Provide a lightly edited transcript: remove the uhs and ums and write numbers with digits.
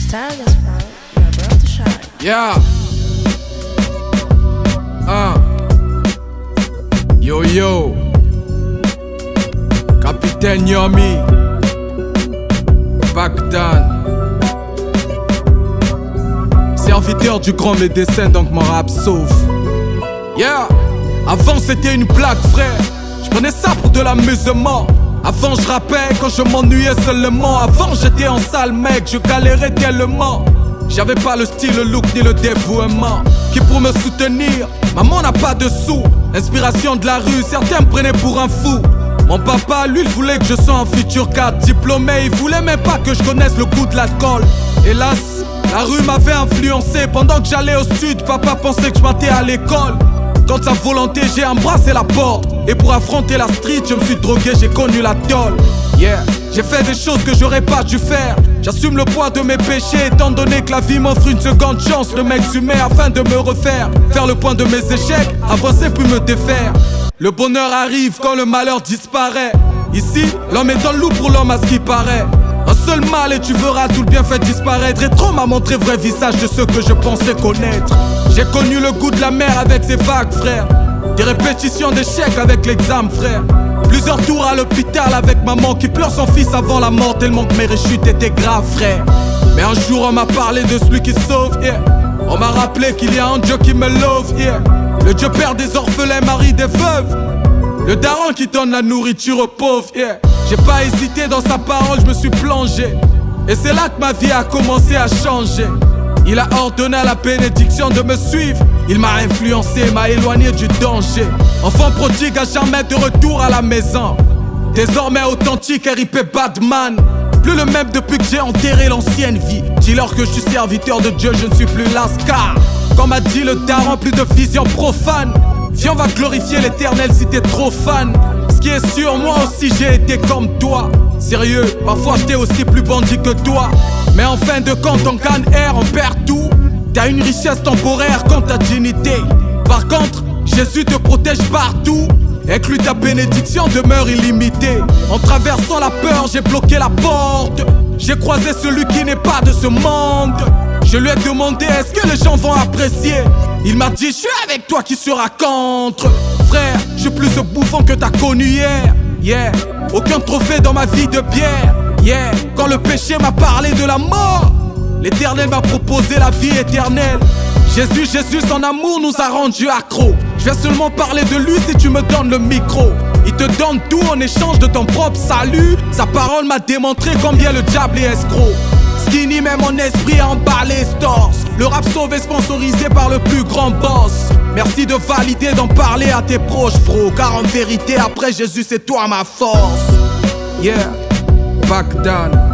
Stylish bro, you're about to shine. Yeah. Yo yo. Capitaine Yomi. Bagdan. Serviteur du grand médecin, donc mon rap sauve. Yeah. Avant c'était une blague frère. Je prenais ça pour de l'amusement. Avant je rappais quand je m'ennuyais seulement. Avant j'étais en sale mec, je galérais tellement. J'avais pas le style, le look ni le dévouement. Qui pour me soutenir, maman n'a pas de sous. Inspiration de la rue, certains me prenaient pour un fou. Mon papa, lui, il voulait que je sois un futur cadre diplômé. Il voulait même pas que je connaisse le goût de l'alcool. Hélas, la rue m'avait influencé. Pendant que j'allais au sud, papa pensait que je partais à l'école. Quand sa volonté, j'ai embrassé la porte. Et pour affronter la street, je me suis drogué, j'ai connu la tôle. Yeah, j'ai fait des choses que j'aurais pas dû faire. J'assume le poids de mes péchés, étant donné que la vie m'offre une seconde chance de m'exhumer afin de me refaire. Faire le point de mes échecs, avancer puis me défaire. Le bonheur arrive quand le malheur disparaît. Ici, l'homme est un loup pour l'homme à ce qui paraît. Un seul mal et tu verras tout le bienfait disparaître. Et trop m'a montré vrai visage de ceux que je pensais connaître. J'ai connu le goût de la mer avec ses vagues frère. Des répétitions d'échecs avec l'examen frère. Plusieurs tours à l'hôpital avec maman qui pleure son fils avant la mort. Tellement que mes rechutes étaient graves frère. Mais un jour on m'a parlé de celui qui sauve yeah. On m'a rappelé qu'il y a un Dieu qui me love yeah. Le Dieu père des orphelins, mari des veuves. Le daron qui donne la nourriture aux pauvres yeah. J'ai pas hésité dans sa parole, je me suis plongé. Et c'est là que ma vie a commencé à changer. Il a ordonné à la bénédiction de me suivre. Il m'a influencé, m'a éloigné du danger. Enfant prodigue à jamais de retour à la maison. Désormais authentique, RIP Badman. Plus le même depuis que j'ai enterré l'ancienne vie. Dis-leur que je suis serviteur de Dieu, je ne suis plus lascar. Comme a dit le daron, plus de vision profane. Viens, on va glorifier l'éternel si t'es trop fan. Ce qui est sûr, moi aussi j'ai été comme toi. Sérieux, parfois j'étais aussi plus bandit que toi. Mais en fin de compte, on gagne air, on perd tout. T'as une richesse temporaire contre ta dignité. Par contre, Jésus te protège partout. Inclus ta bénédiction demeure illimitée. En traversant la peur, j'ai bloqué la porte. J'ai croisé celui qui n'est pas de ce monde. Je lui ai demandé est-ce que les gens vont apprécier. Il m'a dit je suis avec toi qui sera contre. Frère, je suis plus ce bouffon que t'as connu hier. Yeah, aucun trophée dans ma vie de bière. Yeah, quand le péché m'a parlé de la mort, l'Éternel m'a proposé la vie éternelle. Jésus, son amour nous a rendus accros. Je vais seulement parler de lui si tu me donnes le micro. Il te donne tout en échange de ton propre salut. Sa parole m'a démontré combien le diable est escroc. Skinny, même mon esprit a emballé Stors. Le rap sauve est sponsorisé par le plus grand boss. Merci de valider, d'en parler à tes proches bro. Car en vérité après Jésus c'est toi ma force. Yeah, Bagdan.